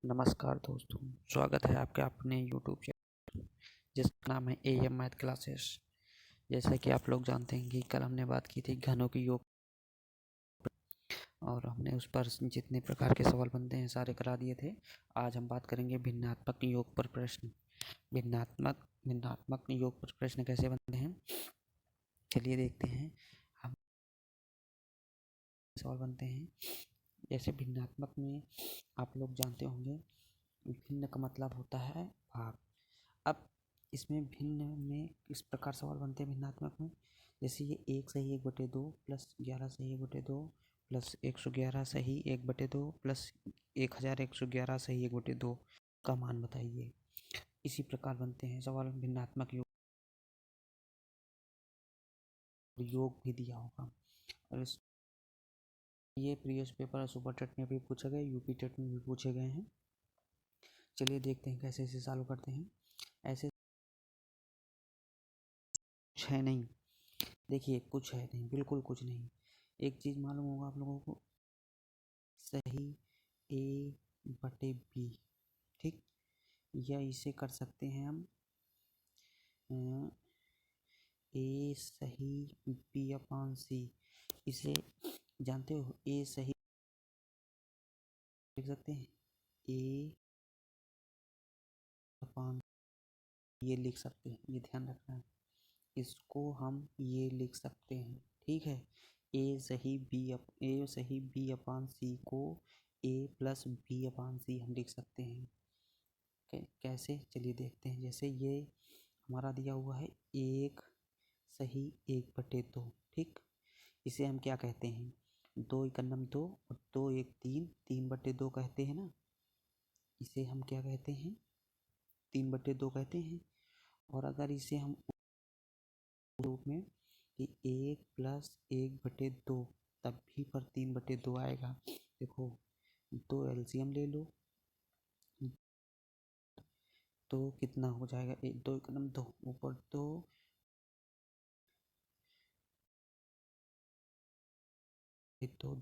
नमस्कार दोस्तों, स्वागत है आपके अपने यूट्यूब चैनल जिसका नाम है AM मैथ क्लासेस। जैसा कि आप लोग जानते हैं कि कल हमने बात की थी घनों की योग और हमने उस पर जितने प्रकार के सवाल बनते हैं सारे करा दिए थे। आज हम बात करेंगे भिन्नात्मक योग पर प्रश्न। भिन्नात्मक योग पर प्रश्न कैसे बनते हैं, चलिए देखते हैं। हम सवाल बनते हैं जैसे भिन्नात्मक में आप लोग जानते होंगे भिन्न का मतलब होता है भाग। अब इसमें भिन्न में इस प्रकार सवाल बनते हैं भिन्नात्मक में, जैसे ये 1 सही 1/2 प्लस 11 सही 1/2 प्लस 111 सही 1/2 प्लस 1111 सही 1/2 का मान बताइए। इसी प्रकार बनते हैं सवाल भिन्नात्मक योग भी दिया होगा। और ये प्रीवियस पेपर सुपर टेट में भी पूछे गए, यूपी टेट में भी पूछे गए हैं। चलिए देखते हैं कैसे इसे सॉल्व करते हैं। ऐसे कुछ है नहीं, देखिए कुछ है नहीं, बिल्कुल कुछ नहीं। एक चीज़ मालूम होगा आप लोगों को, सही A/B, ठीक। या इसे कर सकते हैं हम A सही B/C। इसे जानते हो, A सही लिख सकते हैं A/, ये लिख सकते हैं, ये ध्यान रखना है। इसको हम ये लिख सकते हैं, ठीक है। A सही B/C को A+B/C हम लिख सकते हैं। कैसे, चलिए देखते हैं। जैसे ये हमारा दिया हुआ है 1 सही 1/2, ठीक। इसे हम क्या कहते हैं, 2 × 2 और 2 × 3, 3/2 कहते हैं ना। इसे हम क्या कहते हैं, 3/2 कहते हैं। और अगर इसे हम रूप में कि 1 + 1/2 तब भी पर 3/2 आएगा। देखो, 2 LCM ले लो तो कितना हो जाएगा, 2 × 2 ऊपर 2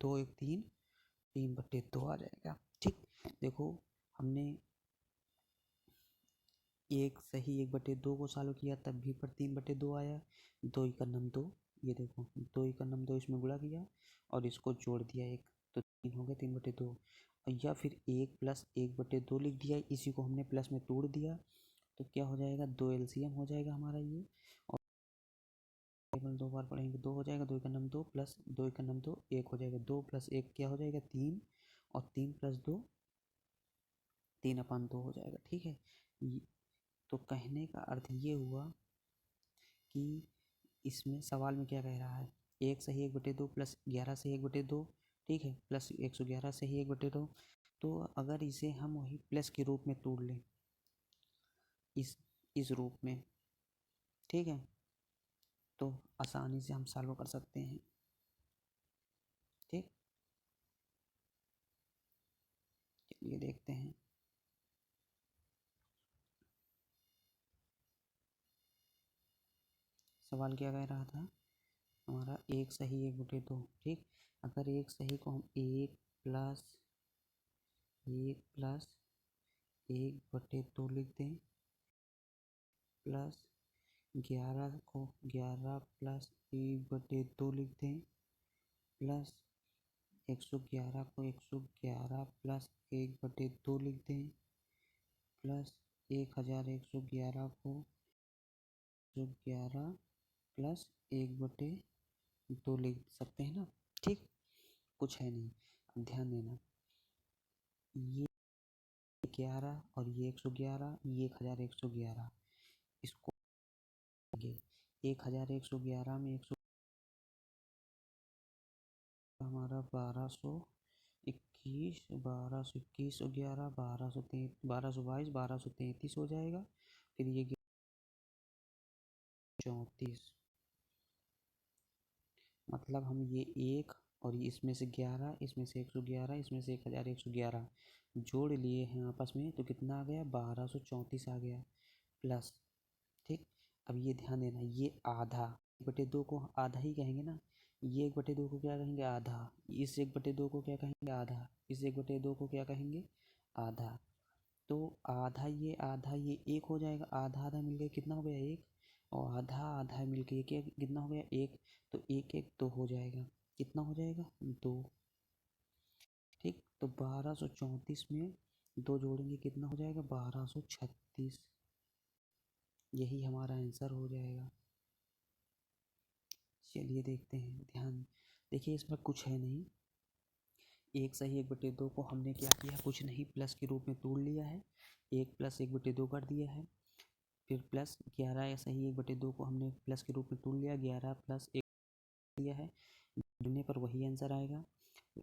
2 1 3, 3/2 आ जाएगा, ठीक। देखो, हमने 1 सही 1/2 को सॉल्व किया तब भी पर 3/2 आया। 2 × 2, ये देखो 2 × 2 इसमें गुणा किया और इसको जोड़ दिया 1, तो 3 हो गया 3/2। या फिर 1 + 1/2 लिख दिया, इसी को हमने प्लस में तोड़ दिया तो क्या हो जाएगा, 2 LCM हो जाएगा हमारा ये। और केवल 2 बार पढ़ेंगे 2 हो जाएगा, 2 × 2 प्लस 2 × 2 1 हो जाएगा, 2 + 1 क्या हो जाएगा 3, और 3 + 2 3/2 हो जाएगा, ठीक है। तो कहने का अर्थ ये हुआ कि इसमें सवाल में क्या कह रहा है, 1 सही 1/2 प्लस 11 सही 1/2, ठीक है, प्लस 111 सही 1/2। तो अगर इसे हम वही प्लस के रूप में तोड़ लें, इस रूप में, ठीक है, तो आसानी से हम सॉल्व कर सकते हैं, ठीक। चलिए देखते हैं। सवाल क्या कह रहा था हमारा, 1 सही 1/2, ठीक। अगर 1 सही को हम 1 + 1/2 लिख दें, प्लस 11 को 11 + 1/2 लिख दें, प्लस 111 को 111 + 1/2 लिख दें, प्लस 1111 को 111 + 1/2 लिख सकते हैं ना, ठीक। कुछ है नहीं, अब ध्यान देना, ये 11 और ये 111, ये 1111, इसको 1111 में 100 हमारा 1221, 1221 और 11 1222 1233 हो जाएगा। फिर ये 34, मतलब हम ये 1 और इसमें से 11, इसमें से 111, इसमें से 1111 जोड़ लिए हैं आपस में, तो कितना आ गया, 1234 आ गया, प्लस, ठीक। अब ये ध्यान देना, ये आधा 1/2 को आधा ही कहेंगे ना, ये 1/2 को क्या कहेंगे, आधा। इस 1/2 को क्या कहेंगे, आधा। इस 1/2 को क्या कहेंगे, आधा। तो आधा ये एक हो जाएगा, आधा आधा मिल गया कितना हो गया एक, और आधा आधा मिल के ये कितना हो गया एक, तो एक एक दो हो जाएगा, कितना हो जाएगा दो। ठीक, तो 1234 में दो जोड़ेंगे कितना हो जाएगा 1236, यही हमारा आंसर हो जाएगा। चलिए देखते हैं, ध्यान देखिए इसमें कुछ है नहीं, एक सही एक बटे दो को हमने क्या किया, कुछ नहीं प्लस के रूप में तोड़ लिया है, एक प्लस एक बटे दो कर दिया है, फिर प्लस 11 सही एक बटे दो को हमने प्लस के रूप में तोड़ लिया, 11 प्लस एक दिया है, जोड़ने पर वही आंसर आएगा।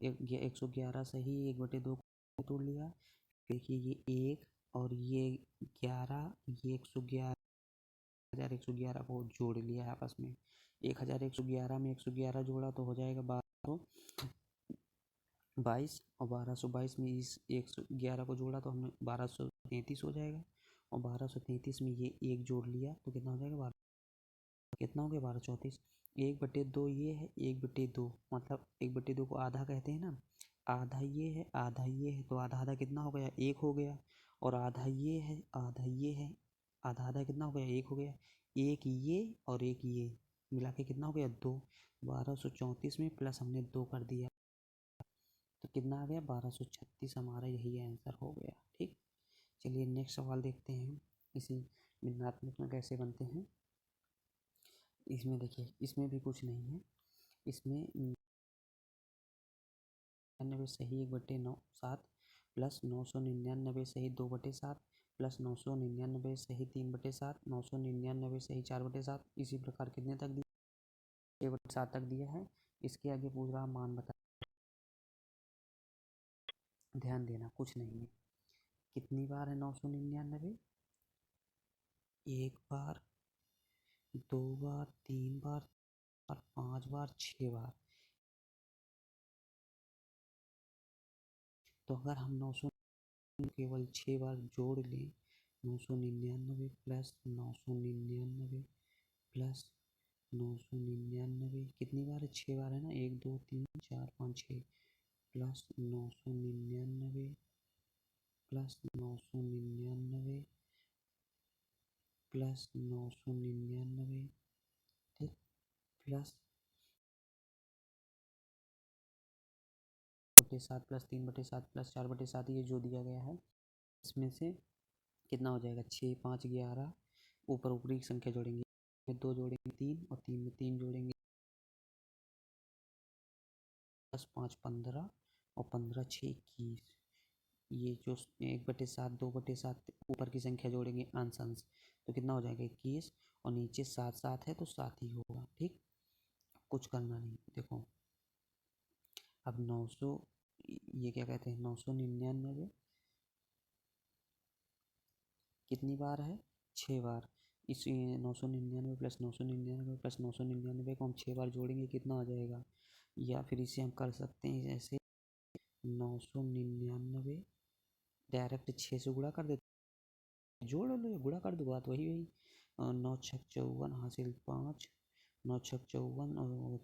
111 सही एक बटे दो को तोड़ लिया, देखिए ये एक और ये 11, ये 111 1111 को जोड़ लिया है आपस में, 1111 में 111 जोड़ा तो हो जाएगा 1222, और 1222 में इस 111 को जोड़ा तो हमने 1233 हो जाएगा, और 1233 में ये एक जोड़ लिया तो कितना हो जाएगा कितना हो गया 1234। एक बटे दो ये है, एक बटे दो मतलब एक बटे दो को आधा कहते हैं ना, आधा ये है आधा ये है, तो आधा आधा कितना हो गया एक हो गया, और आधा ये है आधा ये है, आधा आधा कितना हो गया एक हो गया, एक ये और एक ये मिला के कितना हो गया दो, 1234 में प्लस हमने दो कर दिया तो कितना आ गया 1236, हमारा यही आंसर हो गया। ठीक, चलिए नेक्स्ट सवाल देखते हैं, इसी भिन्नात्मक में कैसे बनते हैं। इसमें देखिए इसमें भी कुछ नहीं है, इसमें 99 सही 1/9 7 प्लस 999 सही 2/7 प्लस 999 सही 3/7 999 सही 4/7, इसी प्रकार कितने तक दिया 1/7 तक दिया है। इसके आगे पूरा मान बता, ध्यान देना कुछ नहीं है। कितनी बार है 999, एक बार, दो बार, तीन बार और 5 बार, 6 बार। तो अगर हम 900 केवल 6 बार जोड़ लें, 999 प्लस 999 प्लस 999 कितनी बार है 6 बार है ना, 1 2 3 4 5 6 प्लस 999 प्लस 999 प्लस 999, ठीक, प्लस 7 प्लस 3/7 प्लस 4/7, ये जो दिया गया है इसमें से कितना हो जाएगा 6 5 11, ऊपर ऊपरी संख्या जोड़ेंगे, 2 जोड़ेंगे 3 और 3 में 3 जोड़ेंगे 10 5 15 और 15 6 21, ये जो 1/7 2/7 ऊपर की संख्या जोड़ेंगे अंश अंश तो कितना हो जाएगा 21, और नीचे 7 7 है तो 7 ही होगा। ठीक, कुछ करना नहीं, देखो अब 900, ये क्या कहते हैं 999 कितनी बार है 6 बार, इस 999 प्लस 999 प्लस 999 को हम 6 बार जोड़ेंगे कितना आ जाएगा, या फिर इसे हम कर सकते हैं जैसे 999 डायरेक्ट 6 से गुणा कर देते, जोड़ लो या गुणा कर दो, बात वही वही, 9 6 54 हासिल 5, 9 6 54 और 9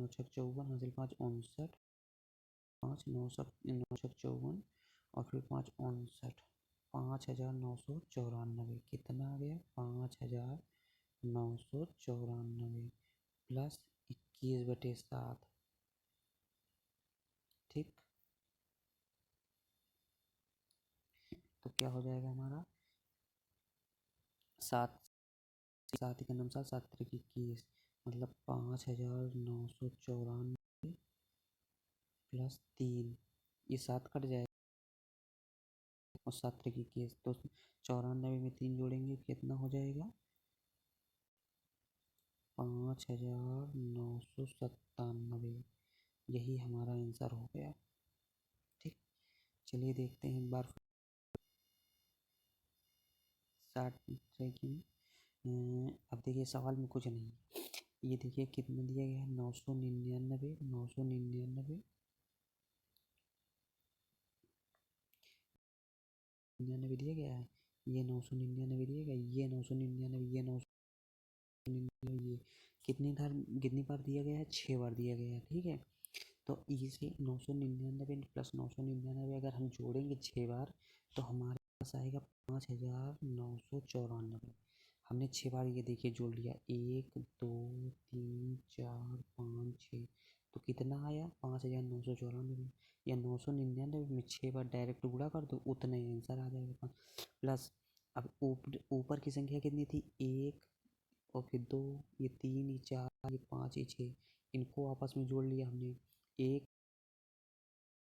6 54 हासिल 5 59, 5 9 6 54 और फिर 5 59, 5994, कितना आ गया 5994 प्लस 21/7। ठीक, तो क्या हो जाएगा हमारा 7 7 का नाम 7 7 3 21, मतलब 5994 प्लस 3, ये 7 कट जाएगा और 7 3 21, तो 94 में 3 जोड़ेंगे कितना हो जाएगा 5997, यही हमारा आंसर हो गया। ठीक, चलिए देखते हैं एक बार 60 की, अब देखिए सवाल में कुछ नहीं, ये देखिए कितना दिया गया है 999 999 99 दिया गया है, ये 999 दिया गया, ये 999, ये 999, ये कितनी बार दिया गया है 6 बार दिया गया है। ठीक है, तो इसे 999 प्लस 999 अगर हम जोड़ेंगे 6 बार तो हमारे पास आएगा 5994। हमने 6 बार ये देखिए जोड़ लिया, 1 2 3 4 5 6, तो कितना आया 5994, या 999 में 6 बार डायरेक्ट गुणा कर दो, उतना ही आंसर आ जाएगा। प्लस अब ऊपर की संख्या कितनी थी, 1 और फिर 2, ये 3, ये 4, ये 5, ये 6, इनको आपस में जोड़ लिया हमने, 1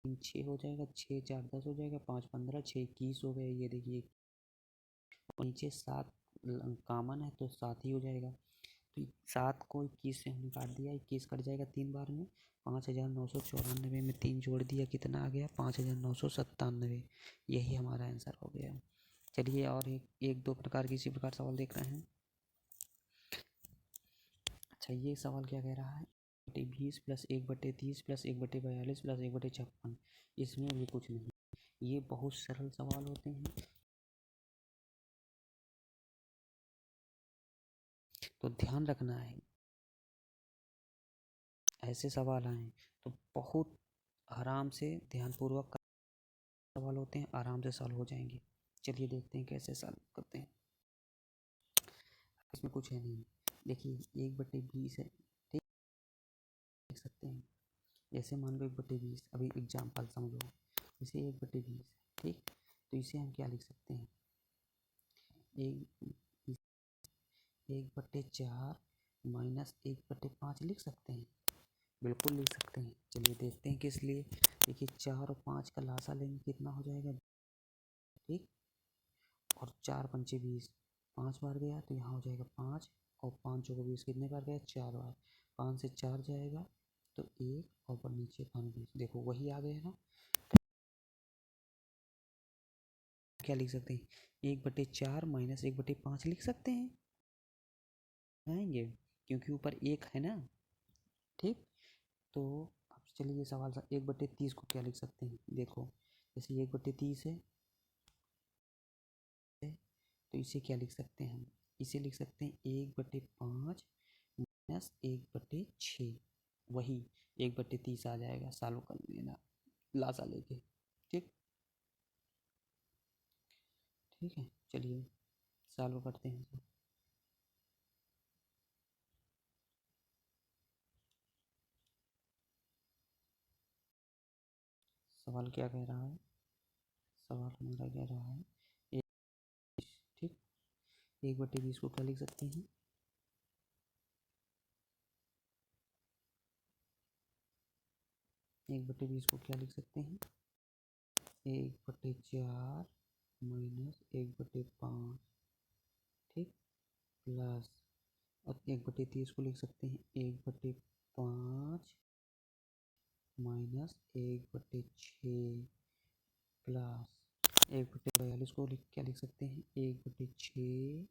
3 6 हो जाएगा, 6 4 10 हो जाएगा, 5 15, 6 21 हो गया, ये देखिए। और नीचे 7 कॉमन है तो 7 ही हो जाएगा, तो 7 को 21 से हमने काट दिया, 21 कट जाएगा 3 बार में, 5994 में 3 जोड़ दिया, कितना आ गया 5997। यही हमारा आंसर हो गया। चलिए और एक दो प्रकार की इसी प्रकार सवाल देख रहे हैं। अच्छा, ये सवाल क्या कह रहा है, 20 प्लस 1/30 प्लस 1/42 प्लस 1/56, इसमें भी कुछ नहीं, ये बहुत सरल सवाल होते हैं, तो ध्यान रखना है, ऐसे सवाल आए तो बहुत आराम से ध्यानपूर्वक सवाल होते हैं, आराम से सॉल्व हो जाएंगे। चलिए देखते हैं कैसे सॉल्व करते हैं। इसमें कुछ है नहीं, देखिए 1/20 है, ठीक, देख सकते हैं, जैसे मान लो 1/20, अभी एग्जाम्पल समझो, जैसे 1/20, ठीक, तो इसे हम क्या लिख सकते हैं, 1/4 माइनस 1/5 लिख सकते हैं, बिल्कुल लिख सकते हैं। चलिए देखते हैं किस लिए, देखिए 4 और 5 का लासा लेंगे, कितना हो जाएगा, ठीक, और 4 पंचे 20, 5 बार गया तो यहाँ हो जाएगा 5, और 5 चौको 20, कितने बार गया 4 बार, 5 से 4 जाएगा तो 1, और ऊपर नीचे 5 20, देखो वही आ गया ना। क्या लिख सकते हैं, 1/4 माइनस 1/5 लिख सकते हैं, आएंगे क्योंकि ऊपर 1 है ना, ठीक। तो अब चलिए ये सवाल 1/30 को क्या लिख सकते हैं, देखो जैसे 1/30 है तो इसे क्या लिख सकते हैं हम, इसे लिख सकते हैं 1/5 माइनस 1/6, वही 1/30 आ जाएगा, सॉल्व कर लेना लासा लेके, ठीक, ठीक है। चलिए सॉल्व करते हैं। सवाल क्या कह रहा है, सवाल हमारा कह रहा है ठीक, 1/20 को क्या लिख सकते हैं, 1/20 को क्या लिख सकते हैं, 1/4 माइनस 1/5, ठीक, प्लस, और 1/30 को लिख सकते हैं 1/5 माइनस 1/6, प्लस 1/42 को क्या लिख सकते हैं, 1/6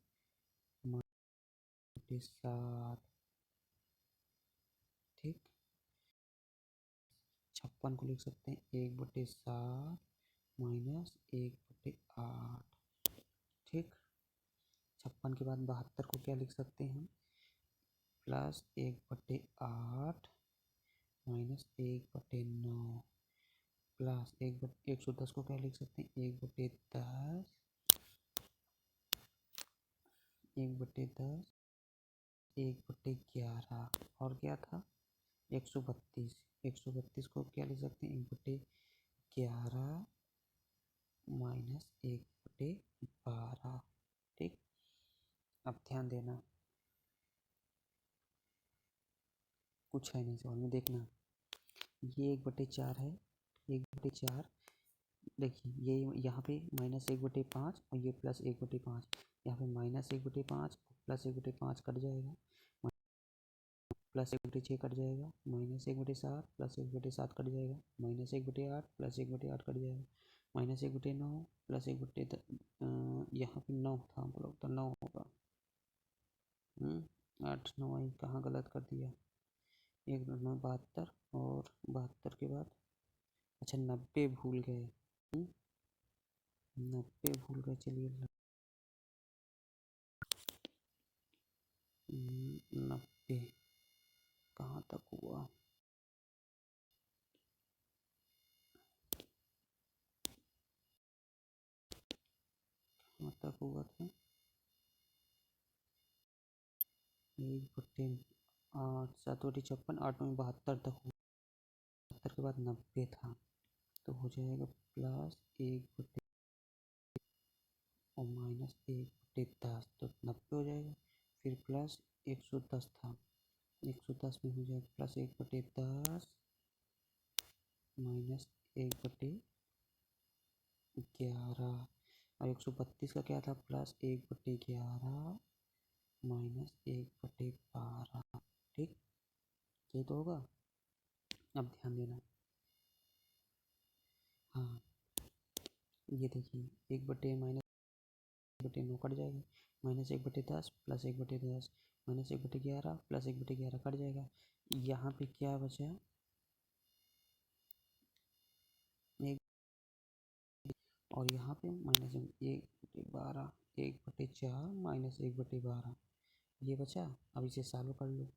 माइनस 7, ठीक, 56 को लिख सकते हैं 1/7 माइनस 1/8, ठीक। 56 के बाद 72 को क्या लिख सकते हैं, प्लस 1/8 माइनस 1/9, प्लस 110 को क्या लिख सकते हैं, 1/10, 1/10, 1/11, और क्या था 132, 132 को क्या लिख सकते हैं, 1/11 माइनस 1/12, ठीक। अब ध्यान देना, कुछ है नहीं सवाल में, देखना ये 1/4 है, 1/4, देखिए ये यहाँ पे माइनस 1/5 और ये प्लस 1/5, यहाँ पे माइनस 1/5 प्लस 1/5 कट जाएगा, प्लस 1/6 कट जाएगा, माइनस 1/7 प्लस 1/7 कट जाएगा, माइनस 1/8 प्लस 1/8 कट जाएगा, माइनस 1/9 प्लस 1/10, यहाँ पे 9 था हम लोग, तो 9 होगा, 8 9 कहाँ गलत कर दिया, 1 9 72, और 72 के बाद अच्छा 90 भूल गए, 90 भूल गए, चलिए 90 कहाँ तक हुआ, कहाँ तक हुआ था, 1/8, 7/56, 8×52 तक हुआ। 72 के बाद 90 था, तो हो जाएगा +1/, और -1/10, तो 90 हो जाएगा। फिर +110 था, 110 में हो जाएगा +1/10 -1/11, और 132 का क्या था, +1/11 -1/12। ठीक, ये तो होगा। अब ध्यान देना, हाँ ये देखिए, 1/-9 कट जाएगा, -1/10 +1/10 -1/11 +1/11 कट जाएगा। यहाँ पे क्या बचा, एक, और यहाँ पे -1/12, 1/4 -1/12 ये बचा। अब इसे सॉल्व कर लो।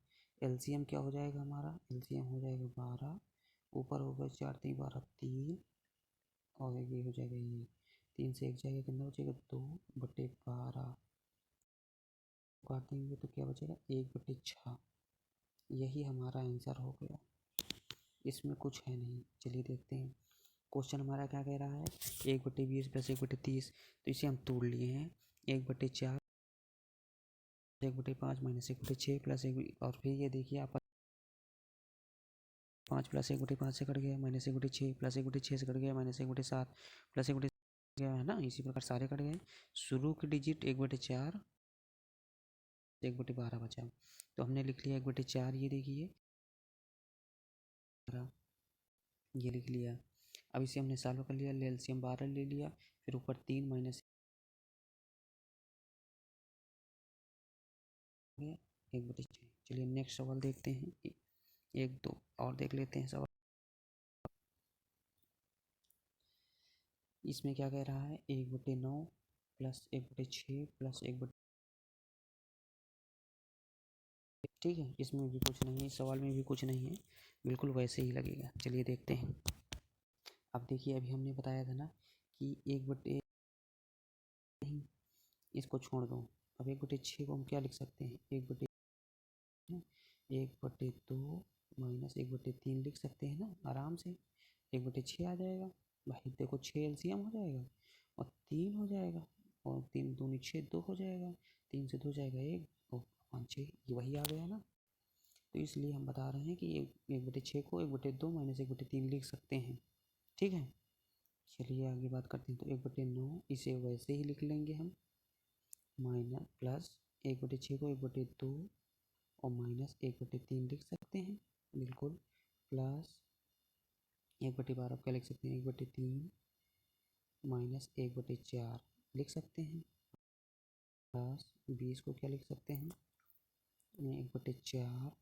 एलसीएम क्या हो जाएगा हमारा, एलसीएम हो जाएगा 12, ऊपर होगा 4 3 12 3, और ये हो जाएगा, ये 3 से 1 जाएगा, कितना बचेगा, 2/12, काट देंगे तो क्या बचेगा, 1/6। यही हमारा आंसर हो गया, इसमें कुछ है नहीं। चलिए देखते हैं क्वेश्चन हमारा क्या कह रहा है, 1/20 + 1/30, तो इसे हम तोड़ लिए हैं, 1/4, 1/5 -1/6 +1, और फिर ये देखिए आप 5 + 1/5 से कट गया, -1/6 +1/6 से कट गया, -1/7 +1/6 गया है ना, इसी प्रकार सारे कट गए। शुरू की डिजिट 1/4, 1/12 बचा, तो हमने लिख लिया 1/4, ये देखिए ये लिख लिया। अब इसे हमने सॉल्व कर लिया, एलसीएम 12 ले लिया, फिर ऊपर 3 माइनस 1/6। चलिए नेक्स्ट सवाल देखते हैं, 1 2 और देख लेते हैं सवाल। इसमें क्या कह रहा है, 1/9 + 1/6 + 1/, ठीक है, इसमें भी कुछ नहीं है, सवाल में भी कुछ नहीं है, बिल्कुल वैसे ही लगेगा। चलिए देखते हैं। अब देखिए, अभी हमने बताया था ना कि 1/, नहीं इसको छोड़ दो, अब 1/6 को हम क्या लिख सकते हैं, 1/2 -1/3 लिख सकते हैं ना आराम से, 1/6 आ जाएगा। भाई देखो 6 एलसीएम हो जाएगा, और 3 हो जाएगा, और 3 दूनी 6, 2 हो जाएगा, 3 से 2 जाएगा 1, और 5 6, ये वही आ गया ना। तो इसलिए हम बता रहे हैं कि 1/6 को 1/2 -1/3 लिख सकते हैं। ठीक है, चलिए आगे बात करते हैं। तो 1/9 इसे वैसे ही लिख लेंगे हम, माइनस प्लस 1/6 को 1/2 और -1/3 लिख सकते हैं, बिल्कुल, प्लस 1/12 क्या लिख सकते हैं, 1/3 -1/4 लिख सकते हैं, प्लस 20 को क्या लिख सकते हैं, 1/4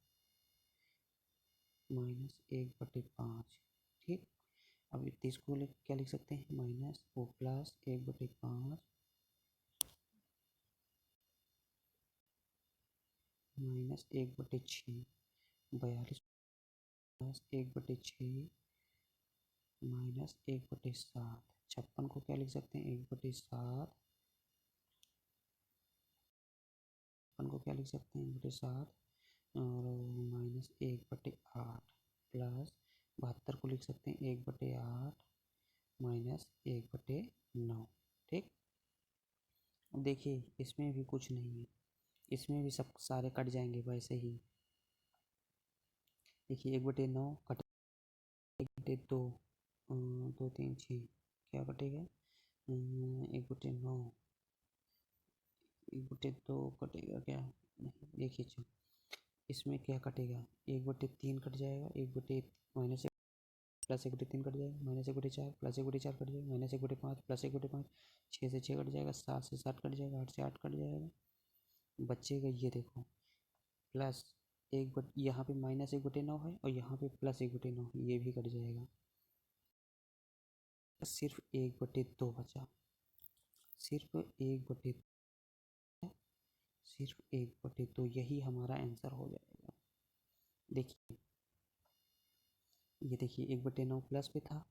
-1/5। ठीक, अब 30 को क्या लिख सकते हैं, माइनस वो प्लस 1/5 -1/6, 42 प्लस 1/6 -1/7, 56 को क्या लिख सकते हैं, 1/7, 56 को क्या लिख सकते हैं, 1/7, और -1/8 प्लस 72 को लिख सकते हैं 1/8 -1/9। ठीक, अब देखिए इसमें भी कुछ नहीं है, इसमें भी सब सारे कट जाएंगे वैसे ही। देखिए 1/9 कट, 1/2, 2 3 6 क्या कटेगा, 1/9, 1/2 कटेगा क्या, नहीं देखिए चलो इसमें क्या कटेगा, 1/3 कट जाएगा, 1/, माइनस प्लस 1/3 कट जाएगा, -1/4 प्लस 1/4 कट जाएगा, -1/5 प्लस 1/5, 6 से 6 कट जाएगा, 7 से 7 कट जाएगा, 8 से 8 कट जाएगा, बचेगा ये देखो प्लस यहाँ पे -1/9 है, और यहाँ पे +1/9 है, ये भी कट जाएगा, सिर्फ 1/2 बचा, सिर्फ 1/2, सिर्फ 1/2, यही हमारा आंसर हो जाएगा। देखिए ये देखिए 1/9 प्लस पे था,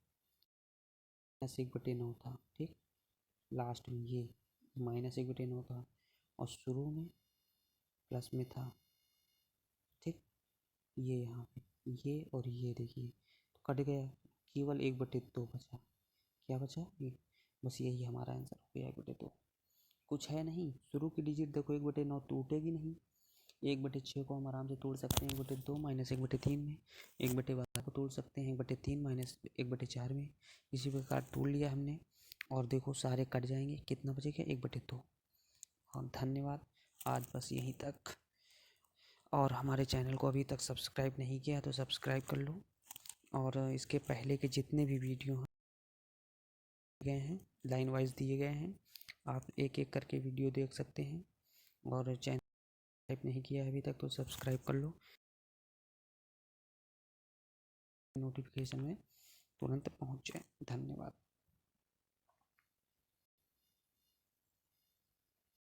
+1/9 था, ठीक, लास्ट में ये -1/9 था और शुरू में प्लस में था, ठीक। ये यहाँ पे ये और ये देखिए तो कट गया, केवल 1/2 बचा। क्या बचा? ये, बस यही हमारा आंसर हो गया 1/2। कुछ है नहीं, शुरू की डिजिट देखो 1/9 टूटेगी नहीं। 1/6 को हम आराम से तोड़ सकते हैं 1/2 -1/3 में। 1/12 को तोड़ सकते हैं 1/3 -1/4 में। इसी प्रकार तोड़ लिया हमने और देखो सारे कट जाएंगे, कितना बचेगा 1/2। और धन्यवाद, आज बस यहीं तक। और हमारे चैनल को अभी तक सब्सक्राइब नहीं किया तो सब्सक्राइब कर लो। और इसके पहले के जितने भी वीडियो गए हैं लाइन वाइज दिए गए हैं, आप एक एक करके वीडियो देख सकते हैं। और चैनल सब्सक्राइब नहीं किया है अभी तक तो सब्सक्राइब कर लो, नोटिफिकेशन में तुरंत पहुंच जाए। धन्यवाद।